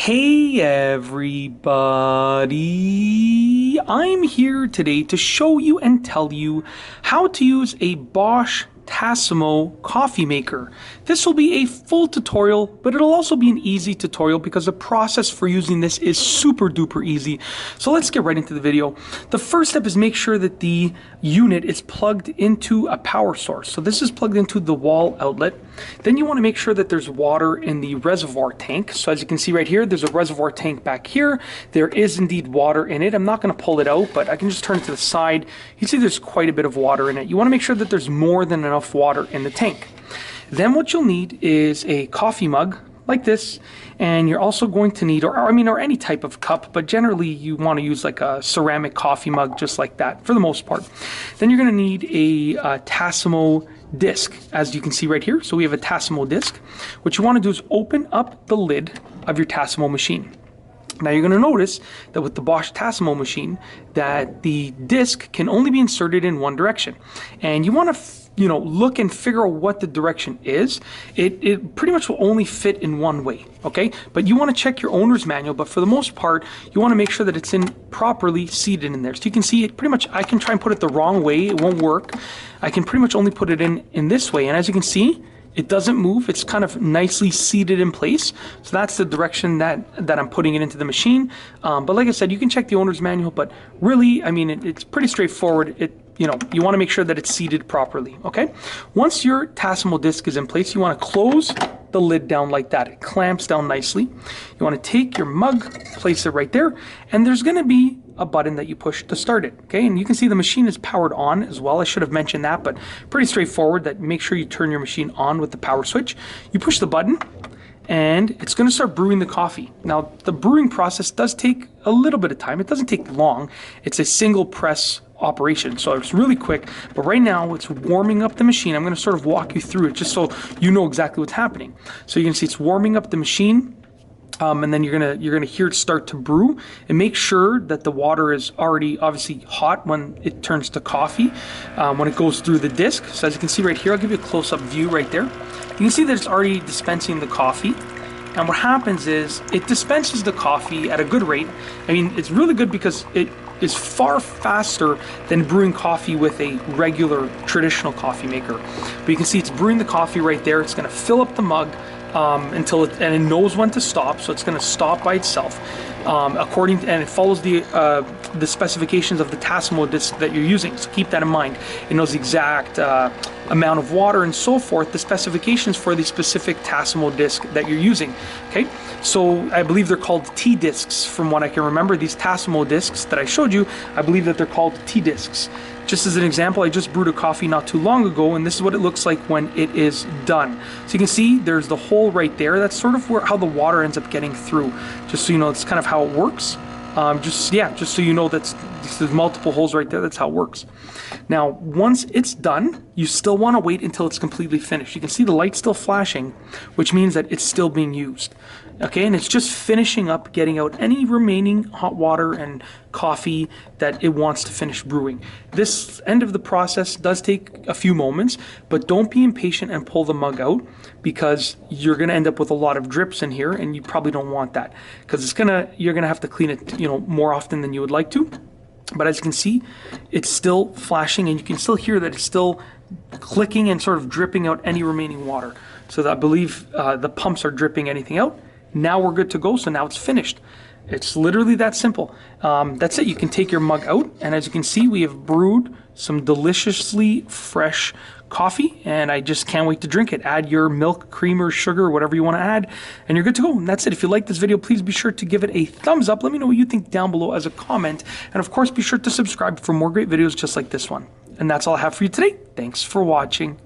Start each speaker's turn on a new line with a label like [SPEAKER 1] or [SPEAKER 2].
[SPEAKER 1] Hey everybody, I'm here today to show you and tell you how to use a Bosch Tassimo coffee maker. This will be a full tutorial, but it'll also be an easy tutorial because the process for using this is super duper easy. So let's get right into the video. The first step is make sure that the unit is plugged into a power source. So this is plugged into the wall outlet. Then you want to make sure that there's water in the reservoir tank. So as you can see right here, there's a reservoir tank back here. There is indeed water in it. I'm not going to pull it out, but I can just turn it to the side. You see there's quite a bit of water in it. You want to make sure that there's more than enough water in the tank. Then what you'll need is a coffee mug like this, and you're also going to need, or any type of cup, but generally you want to use like a ceramic coffee mug just like that for the most part. Then you're going to need a Tassimo disc, as you can see right here. So we have a Tassimo disc. What you want to do is open up the lid of your Tassimo machine. Now you're going to notice that with the Bosch Tassimo machine that the disc can only be inserted in one direction, and you want to look and figure out what the direction is. It pretty much will only fit in one way, okay? But you want to check your owner's manual, but for the most part you want to make sure that it's in properly seated in there. So you can see it pretty much, I can try and put it the wrong way, it won't work. I can pretty much only put it in this way, and as you can see, it doesn't move. It's kind of nicely seated in place. So that's the direction that I'm putting it into the machine. But like I said, you can check the owner's manual, but really, I mean, it's pretty straightforward. You want to make sure that it's seated properly, okay? Once your Tassimo disc is in place, you want to close the lid down like that. It clamps down nicely. You want to take your mug, place it right there, and there's going to be a button that you push to start it, okay? And you can see the machine is powered on as well. I should have mentioned that, but pretty straightforward. That make sure you turn your machine on with the power switch. You push the button, and it's going to start brewing the coffee. Now, the brewing process does take a little bit of time. It doesn't take long. It's a single press operation, so it's really quick. But right now it's warming up the machine. I'm going to sort of walk you through it just so you know exactly what's happening. So you can see it's warming up the machine, and then you're gonna hear it start to brew. And make sure that the water is already obviously hot when it turns to coffee, when it goes through the disc. So as you can see right here, I'll give you a close-up view right there. You can see that it's already dispensing the coffee. And what happens is it dispenses the coffee at a good rate. I mean, it's really good because it is far faster than brewing coffee with a regular traditional coffee maker. But you can see it's brewing the coffee right there. It's going to fill up the mug and it knows when to stop, so it's going to stop by itself and it follows the specifications of the Tassimo disc that you're using. So keep that in mind. It knows the exact amount of water and so forth, the specifications for the specific Tassimo disc that you're using. Okay, so I believe they're called T discs from what I can remember. These Tassimo discs that I showed you, I believe that they're called T discs. Just as an example, I just brewed a coffee not too long ago, and this is what it looks like when it is done. So you can see there's the hole right there. That's sort of how the water ends up getting through. Just so you know, it's kind of how it works. Just so you know, there's multiple holes right there. That's how it works. Now, once it's done, you still want to wait until it's completely finished. You can see the light still flashing, which means that it's still being used. Okay, and it's just finishing up, getting out any remaining hot water and coffee that it wants to finish brewing. This end of the process does take a few moments, but don't be impatient and pull the mug out, because you're going to end up with a lot of drips in here, and you probably don't want that, because you're gonna have to clean it, more often than you would like to. But as you can see, it's still flashing, and you can still hear that it's still clicking and sort of dripping out any remaining water. So that I believe the pumps are dripping anything out. Now we're good to go, so now it's finished. It's literally that simple. That's it. You can take your mug out, and as you can see, we have brewed some deliciously fresh coffee, and I just can't wait to drink it. Add your milk, creamer, sugar, whatever you want to add, and you're good to go. And that's it. If you like this video, please be sure to give it a thumbs up. Let me know what you think down below as a comment, and of course, be sure to subscribe for more great videos just like this one. And that's all I have for you today. Thanks for watching.